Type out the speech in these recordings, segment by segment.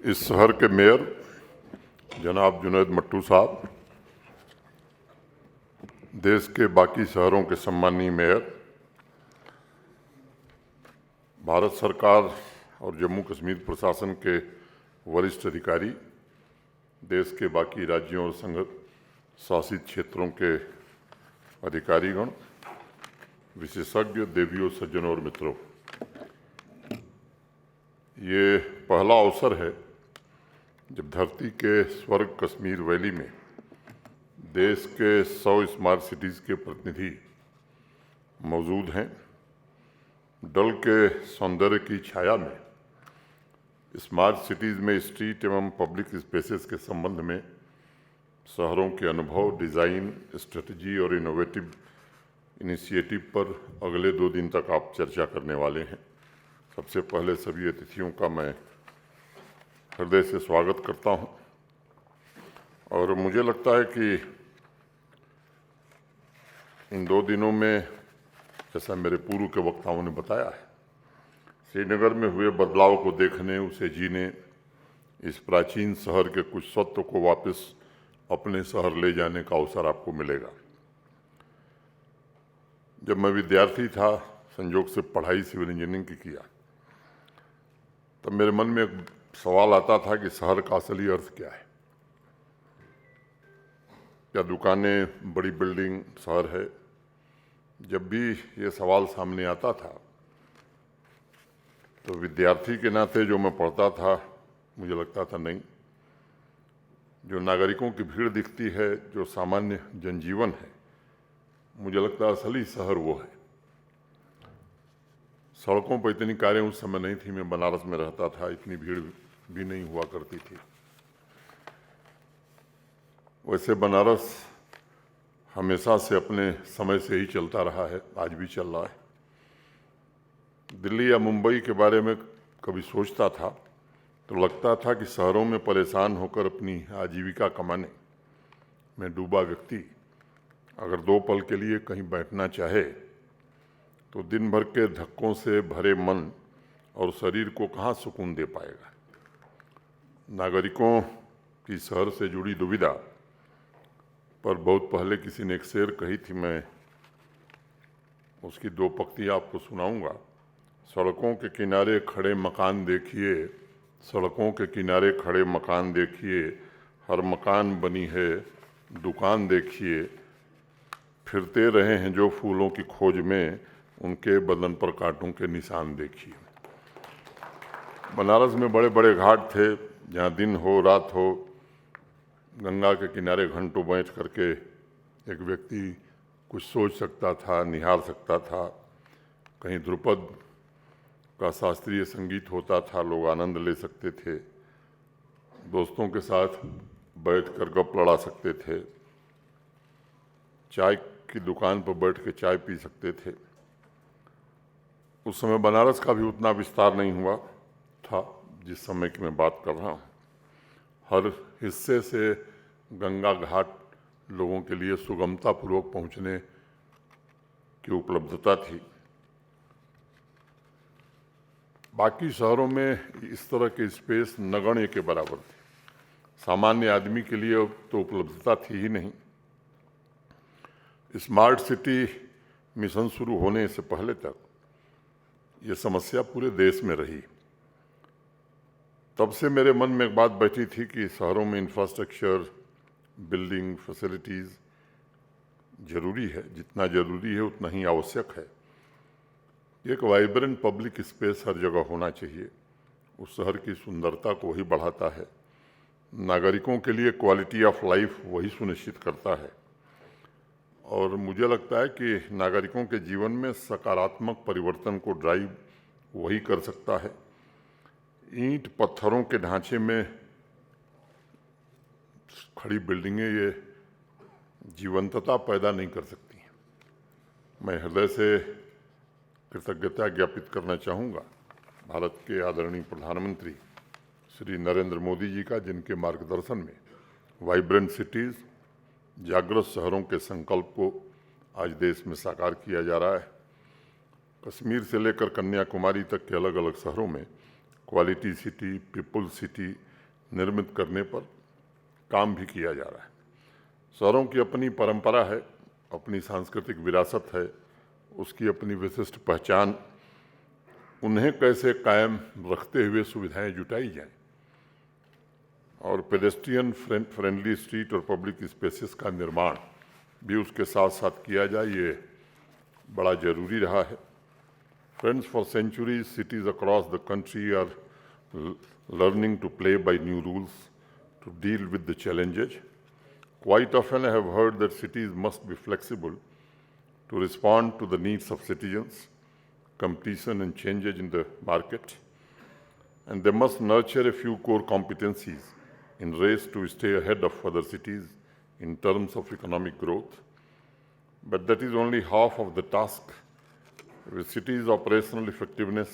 इस शहर के मेयर जनाब जुनैद मट्टू साहब, देश के बाकी शहरों के सम्मानीय मेयर, भारत सरकार और जम्मू कश्मीर प्रशासन के वरिष्ठ अधिकारी, देश के बाकी राज्यों और संघ शासित क्षेत्रों के अधिकारीगण, विशेषज्ञ, देवियों, सज्जनों और मित्रों, ये पहला अवसर है जब धरती के स्वर्ग कश्मीर वैली में देश के 100 स्मार्ट सिटीज़ के प्रतिनिधि मौजूद हैं। डल के सौंदर्य की छाया में स्मार्ट सिटीज़ में स्ट्रीट एवं पब्लिक स्पेसेस के संबंध में शहरों के अनुभव, डिज़ाइन, स्ट्रेटजी और इनोवेटिव इनिशिएटिव पर अगले 2 दिन तक आप चर्चा करने वाले हैं। सबसे पहले सभी अतिथियों का मैं हृदय से स्वागत करता हूं और मुझे लगता है कि इन 2 दिनों में, जैसा मेरे पूर्व के वक्ताओं ने बताया है, श्रीनगर में हुए बदलाव को देखने, उसे जीने, इस प्राचीन शहर के कुछ सत्व को वापस अपने शहर ले जाने का अवसर आपको मिलेगा। जब मैं विद्यार्थी था, संयोग से पढ़ाई सिविल इंजीनियरिंग की किया, तब मेरे मन में एक सवाल आता था कि शहर का असली अर्थ क्या है। क्या दुकानें, बड़ी बिल्डिंग शहर है? जब भी ये सवाल सामने आता था तो विद्यार्थी के नाते जो मैं पढ़ता था, मुझे लगता था नहीं, जो नागरिकों की भीड़ दिखती है, जो सामान्य जनजीवन है, मुझे लगता है असली शहर वो है। सड़कों पर इतनी कारें उस समय नहीं थी, मैं बनारस में रहता था, इतनी भीड़ भी नहीं हुआ करती थी। वैसे बनारस हमेशा से अपने समय से ही चलता रहा है, आज भी चल रहा है। दिल्ली या मुंबई के बारे में कभी सोचता था तो लगता था कि शहरों में परेशान होकर अपनी आजीविका कमाने में डूबा व्यक्ति अगर 2 पल के लिए कहीं बैठना चाहे तो दिन भर के धक्कों से भरे मन और शरीर को कहाँ सुकून दे पाएगा। नागरिकों की शहर से जुड़ी दुविधा पर बहुत पहले किसी ने एक शेर कही थी, मैं उसकी 2 पंक्तियाँ आपको सुनाऊंगा। सड़कों के किनारे खड़े मकान देखिए, सड़कों के किनारे खड़े मकान देखिए, हर मकान बनी है दुकान देखिए, फिरते रहे हैं जो फूलों की खोज में, उनके बदन पर कांटों के निशान देखिए। बनारस में बड़े बड़े घाट थे जहाँ दिन हो रात हो गंगा के किनारे घंटों बैठ करके एक व्यक्ति कुछ सोच सकता था, निहार सकता था। कहीं ध्रुपद का शास्त्रीय संगीत होता था, लोग आनंद ले सकते थे, दोस्तों के साथ बैठकर गप लड़ा सकते थे, चाय की दुकान पर बैठ के चाय पी सकते थे। उस समय बनारस का भी उतना विस्तार नहीं हुआ था जिस समय की मैं बात कर रहा हूँ। हर हिस्से से गंगा घाट लोगों के लिए सुगमता पूर्वक पहुँचने की उपलब्धता थी। बाकी शहरों में इस तरह के स्पेस नगण्य के बराबर थे। सामान्य आदमी के लिए तो उपलब्धता थी ही नहीं। स्मार्ट सिटी मिशन शुरू होने से पहले तक ये समस्या पूरे देश में रही। तब से मेरे मन में एक बात बैठी थी कि शहरों में इंफ्रास्ट्रक्चर, बिल्डिंग, फैसिलिटीज़ जरूरी है, जितना जरूरी है उतना ही आवश्यक है। एक वाइब्रेंट पब्लिक स्पेस हर जगह होना चाहिए, उस शहर की सुंदरता को वही बढ़ाता है, नागरिकों के लिए क्वालिटी ऑफ लाइफ वही सुनिश्चित करता है और मुझे लगता है कि नागरिकों के जीवन में सकारात्मक परिवर्तन को ड्राइव वही कर सकता है। ईंट पत्थरों के ढांचे में खड़ी बिल्डिंगें ये जीवंतता पैदा नहीं कर सकती। मैं हृदय से कृतज्ञता ज्ञापित करना चाहूँगा भारत के आदरणीय प्रधानमंत्री श्री नरेंद्र मोदी जी का, जिनके मार्गदर्शन में वाइब्रेंट सिटीज़, जागृत शहरों के संकल्प को आज देश में साकार किया जा रहा है। कश्मीर से लेकर कन्याकुमारी तक के अलग अलग शहरों में क्वालिटी सिटी, पीपल सिटी निर्मित करने पर काम भी किया जा रहा है। शहरों की अपनी परंपरा है, अपनी सांस्कृतिक विरासत है, उसकी अपनी विशिष्ट पहचान। उन्हें कैसे कायम रखते हुए सुविधाएं जुटाई जाएं और पेडेस्ट्रियन फ्रेंडली स्ट्रीट और पब्लिक स्पेसेस का निर्माण भी उसके साथ साथ किया जाए, ये बड़ा जरूरी रहा है। Friends, for centuries, cities across the country are learning to play by new rules to deal with the challenges. Quite often I have heard that cities must be flexible to respond to the needs of citizens, competition and changes in the market, and they must nurture a few core competencies in race to stay ahead of other cities in terms of economic growth. But that is only half of the task. With cities' operational effectiveness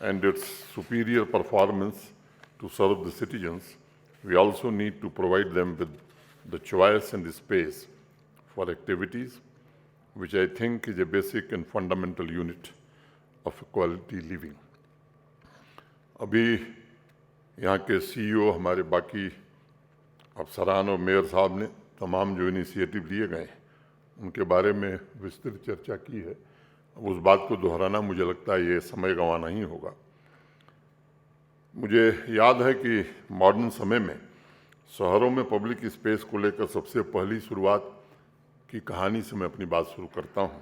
and its superior performance to serve the citizens, we also need to provide them with the choice and the space for activities, which I think is a basic and fundamental unit of quality living. अभी यहाँ के CEO, हमारे बाकी अफसरान और mayor साहब ने तमाम जो इनिशिएटिव लिए गए हैं उनके बारे में विस्तृत चर्चा की है। उस बात को दोहराना मुझे लगता है ये समय गंवाना ही होगा। मुझे याद है कि मॉडर्न समय में शहरों में पब्लिक स्पेस को लेकर सबसे पहली शुरुआत की कहानी से मैं अपनी बात शुरू करता हूँ।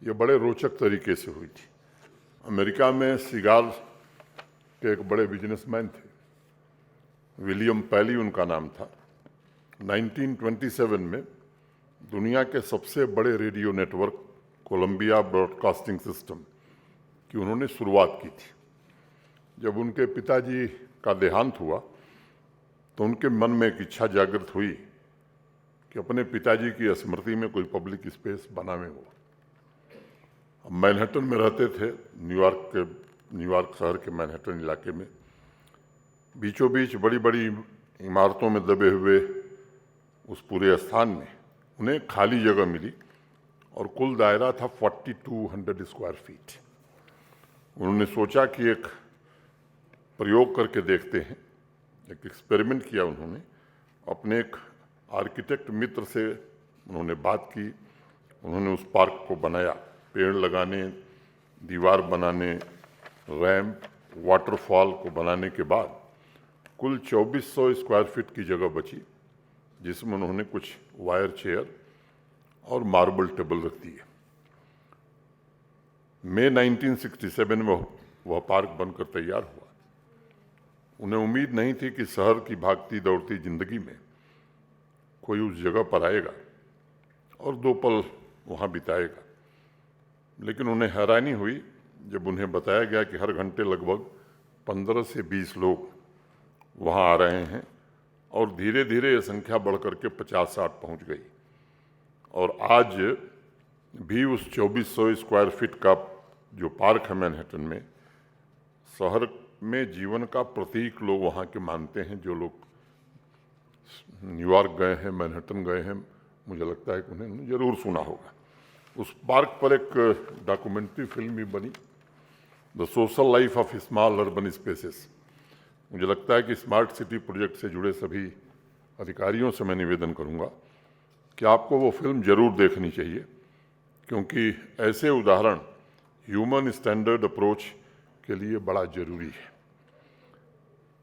ये बड़े रोचक तरीके से हुई थी। अमेरिका में सिगार के एक बड़े बिजनेसमैन थे, विलियम पैली उनका नाम था। 1927 में दुनिया के सबसे बड़े radio network Columbia broadcasting system की उन्होंने शुरुआत की थी। जब उनके पिताजी का देहांत हुआ तो उनके मन में एक इच्छा जागृत हुई कि अपने पिताजी की स्मृति में कोई पब्लिक स्पेस बनावे हो। अब मैनहट्टन में रहते थे, न्यूयॉर्क शहर के मैनहट्टन इलाके में। बीचों बीच बड़ी बड़ी इमारतों में दबे हुए उस पूरे स्थान में उन्हें खाली जगह मिली और कुल दायरा था 4200 स्क्वायर फीट। उन्होंने सोचा कि एक प्रयोग करके देखते हैं, एक एक्सपेरिमेंट किया। उन्होंने अपने एक आर्किटेक्ट मित्र से उन्होंने बात की, उन्होंने उस पार्क को बनाया। पेड़ लगाने, दीवार बनाने, रैंप, वाटरफॉल को बनाने के बाद कुल 2400 स्क्वायर फीट की जगह बची, जिसमें उन्होंने कुछ वायर चेयर और मार्बल टेबल रख दिए। मई 1967 में वह पार्क बनकर तैयार हुआ। उन्हें उम्मीद नहीं थी कि शहर की भागती दौड़ती जिंदगी में कोई उस जगह पर आएगा और 2 पल वहाँ बिताएगा, लेकिन उन्हें हैरानी हुई जब उन्हें बताया गया कि हर घंटे लगभग 15 से 20 लोग वहाँ आ रहे हैं और धीरे धीरे ये संख्या बढ़कर के 50-60 पहुँच गई। और आज भी उस 2400 स्क्वायर फीट का जो पार्क है मैनहट्टन में, शहर में जीवन का प्रतीक लोग वहाँ के मानते हैं। जो लोग न्यूयॉर्क गए हैं, मैनहट्टन गए हैं, मुझे लगता है कि उन्हें ज़रूर सुना होगा। उस पार्क पर एक डॉक्यूमेंट्री फिल्म भी बनी, the social life of small urban spaces. मुझे लगता है कि स्मार्ट सिटी प्रोजेक्ट से जुड़े सभी अधिकारियों से मैं निवेदन करूंगा कि आपको वो फिल्म ज़रूर देखनी चाहिए, क्योंकि ऐसे उदाहरण ह्यूमन स्टैंडर्ड अप्रोच के लिए बड़ा ज़रूरी है।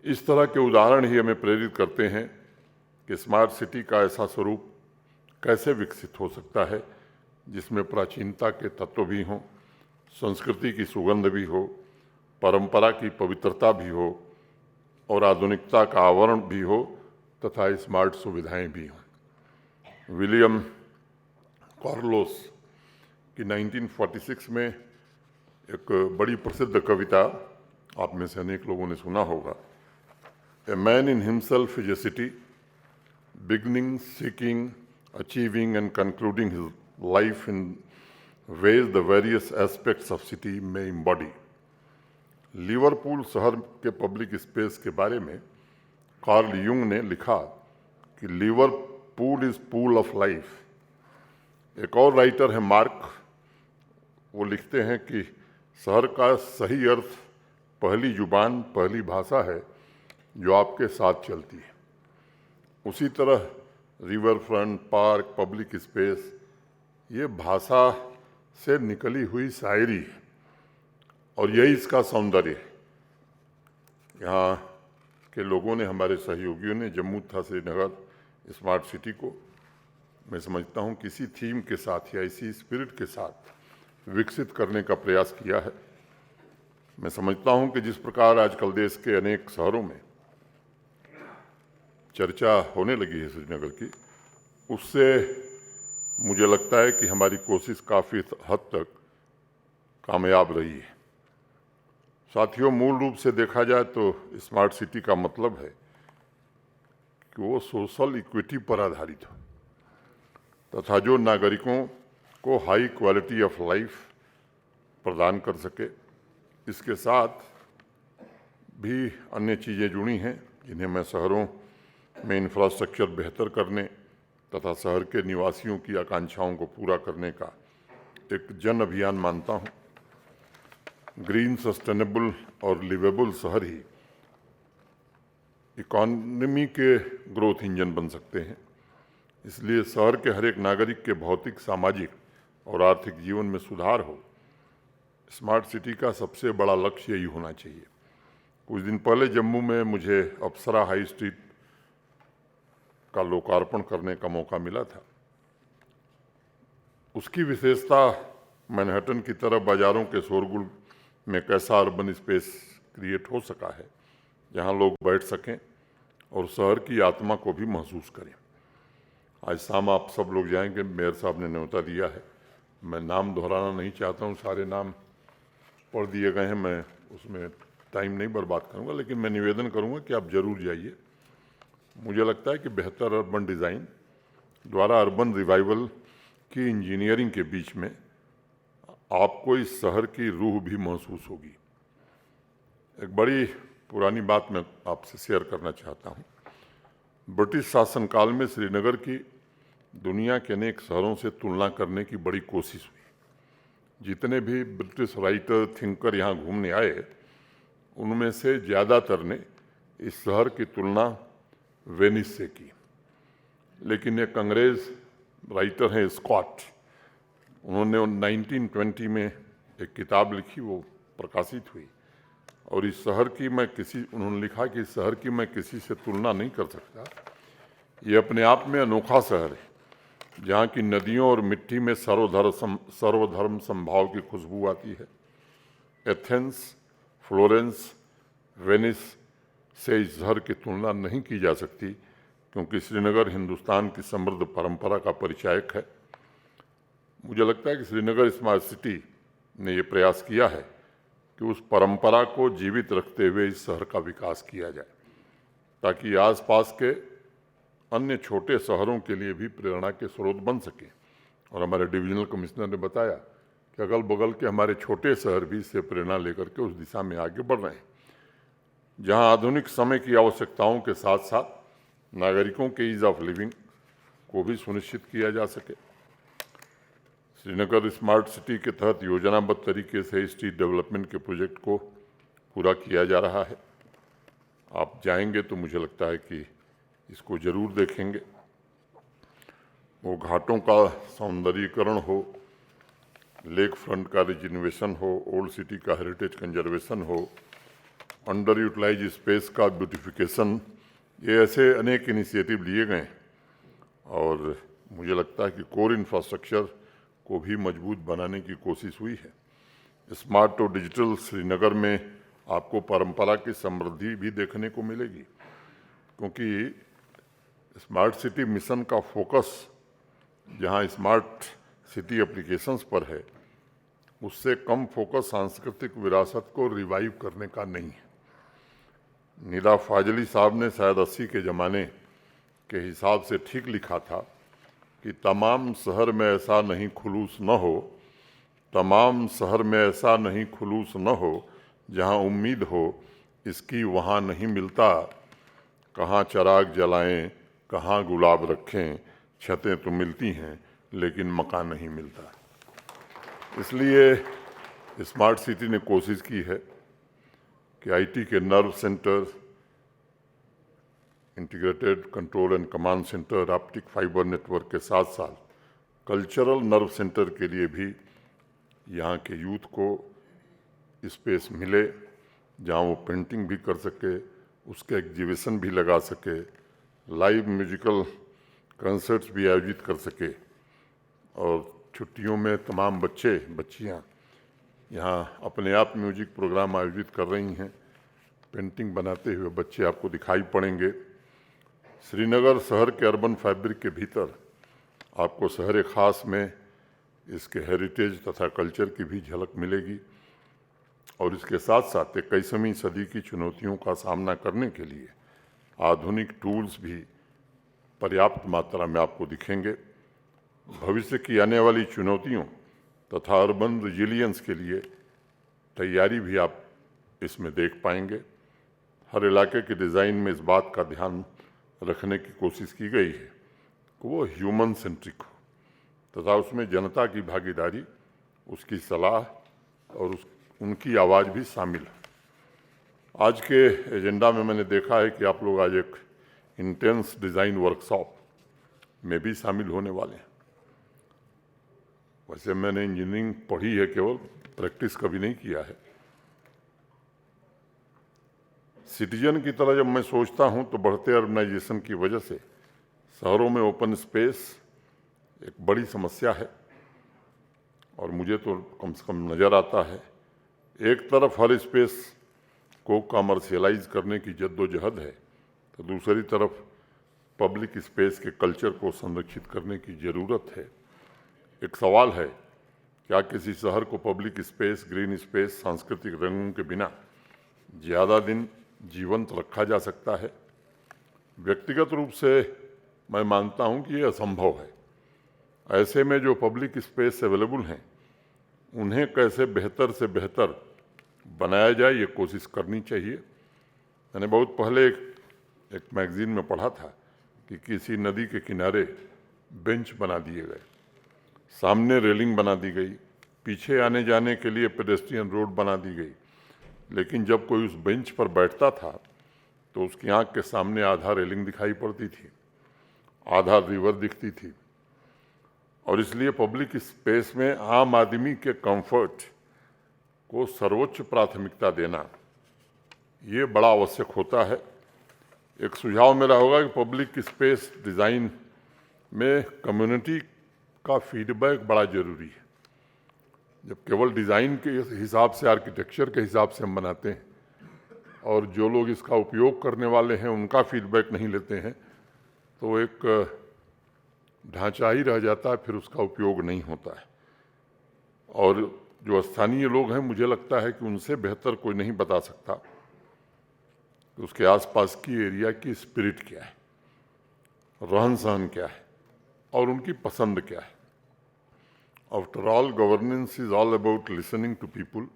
इस तरह के उदाहरण ही हमें प्रेरित करते हैं कि स्मार्ट सिटी का ऐसा स्वरूप कैसे विकसित हो सकता है जिसमें प्राचीनता के तत्व भी हों, संस्कृति की सुगंध भी हो, परंपरा की पवित्रता भी हो और आधुनिकता का आवरण भी हो तथा स्मार्ट सुविधाएं भी हों। विलियम कार्लोस की 1946 में एक बड़ी प्रसिद्ध कविता आप में से अनेक लोगों ने सुना होगा, a man in himself is a city, beginning, seeking, achieving and concluding his life in ways the various aspects of city में इम्बॉडी। लिवरपूल शहर के पब्लिक स्पेस के बारे में कार्ल युंग ने लिखा कि Liverpool is pool of life. एक और राइटर है मार्क, वो लिखते हैं कि शहर का सही अर्थ पहली जुबान, पहली भाषा है जो आपके साथ चलती है। उसी तरह river front, park, public space ये भाषा से निकली हुई शायरी है और यही इसका सौंदर्य है। यहाँ के लोगों ने, हमारे सहयोगियों ने जम्मू तथा श्रीनगर स्मार्ट सिटी को मैं समझता हूँ किसी थीम के साथ या इसी स्पिरिट के साथ विकसित करने का प्रयास किया है। मैं समझता हूँ कि जिस प्रकार आजकल देश के अनेक शहरों में चर्चा होने लगी है श्रीनगर की, उससे मुझे लगता है कि हमारी कोशिश काफ़ी हद तक कामयाब रही है। साथियों, मूल रूप से देखा जाए तो स्मार्ट सिटी का मतलब है कि वो सोशल इक्विटी पर आधारित हो तथा जो नागरिकों को हाई क्वालिटी ऑफ लाइफ प्रदान कर सके। इसके साथ भी अन्य चीज़ें जुड़ी हैं जिन्हें मैं शहरों में इंफ्रास्ट्रक्चर बेहतर करने तथा शहर के निवासियों की आकांक्षाओं को पूरा करने का एक जन अभियान मानता हूँ। ग्रीन, सस्टेनेबल और लिवेबल शहर ही इकॉनमी के ग्रोथ इंजन बन सकते हैं। इसलिए शहर के हर एक नागरिक के भौतिक, सामाजिक और आर्थिक जीवन में सुधार हो, स्मार्ट सिटी का सबसे बड़ा लक्ष्य यही होना चाहिए। कुछ दिन पहले जम्मू में मुझे अप्सरा हाई स्ट्रीट का लोकार्पण करने का मौका मिला था। उसकी विशेषता मैनहट्टन की तरह बाजारों के शोरगुल में कैसा अर्बन स्पेस क्रिएट हो सका है, जहां लोग बैठ सकें और शहर की आत्मा को भी महसूस करें। आज शाम आप सब लोग जाएंगे, मेयर साहब ने न्योता दिया है। मैं नाम दोहराना नहीं चाहता हूं, सारे नाम पढ़ दिए गए हैं, मैं उसमें टाइम नहीं बर्बाद करूंगा, लेकिन मैं निवेदन करूंगा कि आप जरूर जाइए। मुझे लगता है कि बेहतर अर्बन डिज़ाइन द्वारा अर्बन रिवाइवल की इंजीनियरिंग के बीच में आपको इस शहर की रूह भी महसूस होगी। एक बड़ी पुरानी बात मैं आपसे शेयर करना चाहता हूँ। ब्रिटिश शासनकाल में श्रीनगर की दुनिया के अनेक शहरों से तुलना करने की बड़ी कोशिश हुई। जितने भी ब्रिटिश राइटर, थिंकर यहाँ घूमने आए, उनमें से ज़्यादातर ने इस शहर की तुलना वेनिस से की। लेकिन एक अंग्रेज़ राइटर हैं स्कॉट, उन्होंने 1920 में एक किताब लिखी, वो प्रकाशित हुई, और इस शहर की उन्होंने लिखा कि इस शहर की मैं किसी से तुलना नहीं कर सकता। ये अपने आप में अनोखा शहर है, जहाँ की नदियों और मिट्टी में सर्वधर्म समभाव की खुशबू आती है। एथेंस, फ्लोरेंस, वेनिस से इस शहर की तुलना नहीं की जा सकती, क्योंकि श्रीनगर हिंदुस्तान की समृद्ध परंपरा का परिचायक है। मुझे लगता है कि श्रीनगर स्मार्ट सिटी ने ये प्रयास किया है कि उस परंपरा को जीवित रखते हुए इस शहर का विकास किया जाए, ताकि आसपास के अन्य छोटे शहरों के लिए भी प्रेरणा के स्रोत बन सके। और हमारे डिविजनल कमिश्नर ने बताया कि अगल बगल के हमारे छोटे शहर भी इससे प्रेरणा लेकर के उस दिशा में आगे बढ़ रहे हैं, जहां आधुनिक समय की आवश्यकताओं के साथ साथ नागरिकों के ईज ऑफ लिविंग को भी सुनिश्चित किया जा सके। श्रीनगर स्मार्ट सिटी के तहत योजनाबद्ध तरीके से स्ट्रीट डेवलपमेंट के प्रोजेक्ट को पूरा किया जा रहा है। आप जाएंगे तो मुझे लगता है कि इसको जरूर देखेंगे। वो घाटों का सौंदर्यीकरण हो, लेक फ्रंट का रिजिनोवेशन हो, ओल्ड सिटी का हेरिटेज कंजर्वेशन हो, अंडर यूटिलाइज स्पेस का ब्यूटिफिकेशन, ये ऐसे अनेक इनिशिएटिव लिए गए और मुझे लगता है कि कोर इंफ्रास्ट्रक्चर को भी मजबूत बनाने की कोशिश हुई है। स्मार्ट और डिजिटल श्रीनगर में आपको परंपरा की समृद्धि भी देखने को मिलेगी, क्योंकि स्मार्ट सिटी मिशन का फोकस जहां स्मार्ट सिटी एप्लीकेशंस पर है, उससे कम फोकस सांस्कृतिक विरासत को रिवाइव करने का नहीं है। निदा फाजली साहब ने शायद 80 के ज़माने के हिसाब से ठीक लिखा था कि तमाम शहर में ऐसा नहीं खुलूस न हो, तमाम शहर में ऐसा नहीं खुलूस न हो, जहां उम्मीद हो इसकी वहां नहीं मिलता। कहाँ चिराग जलाएं, कहाँ गुलाब रखें, छतें तो मिलती हैं लेकिन मकान नहीं मिलता। इसलिए स्मार्ट सिटी ने कोशिश की है कि आईटी के nerve centre, integrated control and command centre, optic fibre network के साथ साथ कल्चरल नर्व सेंटर के लिए भी यहाँ के यूथ को स्पेस मिले, जहाँ वो पेंटिंग भी कर सके, उसके एग्जीबिशन भी लगा सके, लाइव म्यूजिकल कंसर्ट्स भी आयोजित कर सके। और छुट्टियों में तमाम बच्चे बच्चियाँ यहाँ अपने आप म्यूजिक प्रोग्राम आयोजित कर रही हैं। पेंटिंग बनाते हुए बच्चे आपको दिखाई पड़ेंगे। श्रीनगर शहर के अर्बन फैब्रिक के भीतर आपको शहर ख़ास में इसके हेरिटेज तथा कल्चर की भी झलक मिलेगी और इसके साथ साथ 21वीं सदी की चुनौतियों का सामना करने के लिए आधुनिक टूल्स भी पर्याप्त मात्रा में आपको दिखेंगे। भविष्य की आने वाली चुनौतियों तथा अर्बन रेजिलियंस के लिए तैयारी भी आप इसमें देख पाएंगे। हर इलाके के डिज़ाइन में इस बात का ध्यान रखने की कोशिश की गई है कि वो ह्यूमन सेंट्रिक हो तथा उसमें जनता की भागीदारी, उसकी सलाह और उनकी आवाज़ भी शामिल है। आज के एजेंडा में मैंने देखा है कि आप लोग आज एक इंटेंस डिज़ाइन वर्कशॉप में भी शामिल होने वाले हैं। वैसे मैंने इंजीनियरिंग पढ़ी है, केवल प्रैक्टिस कभी नहीं किया है। सिटीजन की तरह जब मैं सोचता हूं तो बढ़ते अर्बनाइजेशन की वजह से शहरों में ओपन स्पेस एक बड़ी समस्या है और मुझे तो कम से कम नज़र आता है। एक तरफ हर स्पेस को कमर्शियलाइज करने की जद्दोजहद है तो दूसरी तरफ पब्लिक स्पेस के कल्चर को संरक्षित करने की ज़रूरत है। एक सवाल है, क्या किसी शहर को पब्लिक स्पेस, ग्रीन स्पेस, सांस्कृतिक रंगों के बिना ज़्यादा दिन जीवंत रखा जा सकता है? व्यक्तिगत रूप से मैं मानता हूं कि यह असंभव है। ऐसे में जो पब्लिक स्पेस अवेलेबल हैं उन्हें कैसे बेहतर से बेहतर बनाया जाए, ये कोशिश करनी चाहिए। मैंने बहुत पहले एक मैगज़ीन में पढ़ा था कि किसी नदी के किनारे बेंच बना दिए गए, सामने रेलिंग बना दी गई, पीछे आने जाने के लिए पेडेस्ट्रियन रोड बना दी गई, लेकिन जब कोई उस बेंच पर बैठता था तो उसकी आंख के सामने आधा रेलिंग दिखाई पड़ती थी, आधा रिवर दिखती थी। और इसलिए पब्लिक स्पेस में आम आदमी के कंफर्ट को सर्वोच्च प्राथमिकता देना ये बड़ा आवश्यक होता है। एक सुझाव मेरा होगा कि पब्लिक स्पेस डिज़ाइन में कम्युनिटी का फीडबैक बड़ा ज़रूरी है। जब केवल डिज़ाइन के हिसाब से, आर्किटेक्चर के हिसाब से हम बनाते हैं और जो लोग इसका उपयोग करने वाले हैं उनका फीडबैक नहीं लेते हैं तो एक ढांचा ही रह जाता है, फिर उसका उपयोग नहीं होता है। और जो स्थानीय लोग हैं, मुझे लगता है कि उनसे बेहतर कोई नहीं बता सकता कि उसके आसपास की एरिया की स्पिरिट क्या है, रहन सहन क्या है और उनकी पसंद क्या है। After all, governance is all about listening to people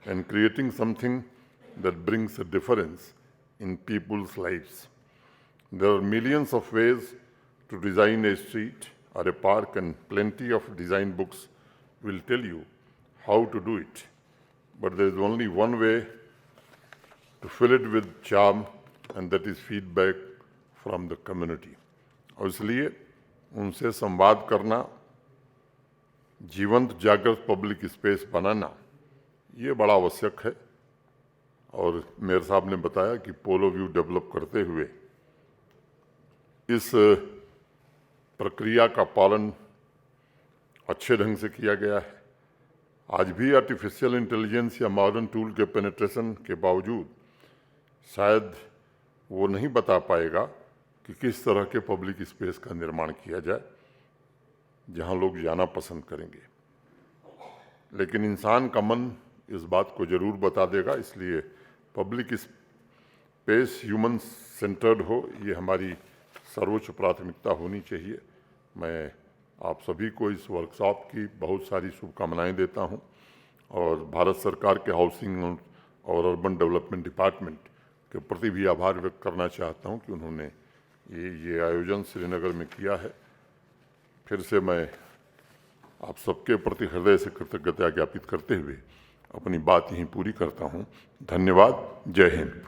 and creating something that brings a difference in people's lives. There are millions of ways to design a street or a park, and plenty of design books will tell you how to do it. But there is only one way to fill it with charm, and that is feedback from the community. और इसलिए उनसे संवाद करना, जीवंत जागृत public space बनाना, ये बड़ा आवश्यक है। और मेयर साहब ने बताया कि पोलो व्यू डेवलप करते हुए इस प्रक्रिया का पालन अच्छे ढंग से किया गया है। आज भी आर्टिफिशियल इंटेलिजेंस या मॉडर्न टूल के पेनिट्रेशन के बावजूद शायद वो नहीं बता पाएगा कि किस तरह के पब्लिक स्पेस का निर्माण किया जाए जहां लोग जाना पसंद करेंगे, लेकिन इंसान का मन इस बात को ज़रूर बता देगा। इसलिए पब्लिक स्पेस ह्यूमन सेंटर्ड हो, ये हमारी सर्वोच्च प्राथमिकता होनी चाहिए। मैं आप सभी को इस वर्कशॉप की बहुत सारी शुभकामनाएं देता हूं और भारत सरकार के हाउसिंग और अर्बन डेवलपमेंट डिपार्टमेंट के प्रति भी आभार व्यक्त करना चाहता हूं कि उन्होंने ये आयोजन श्रीनगर में किया है। फिर से मैं आप सबके प्रति हृदय से कृतज्ञता ज्ञापित करते हुए अपनी बात यहीं पूरी करता हूं। धन्यवाद। जय हिंद।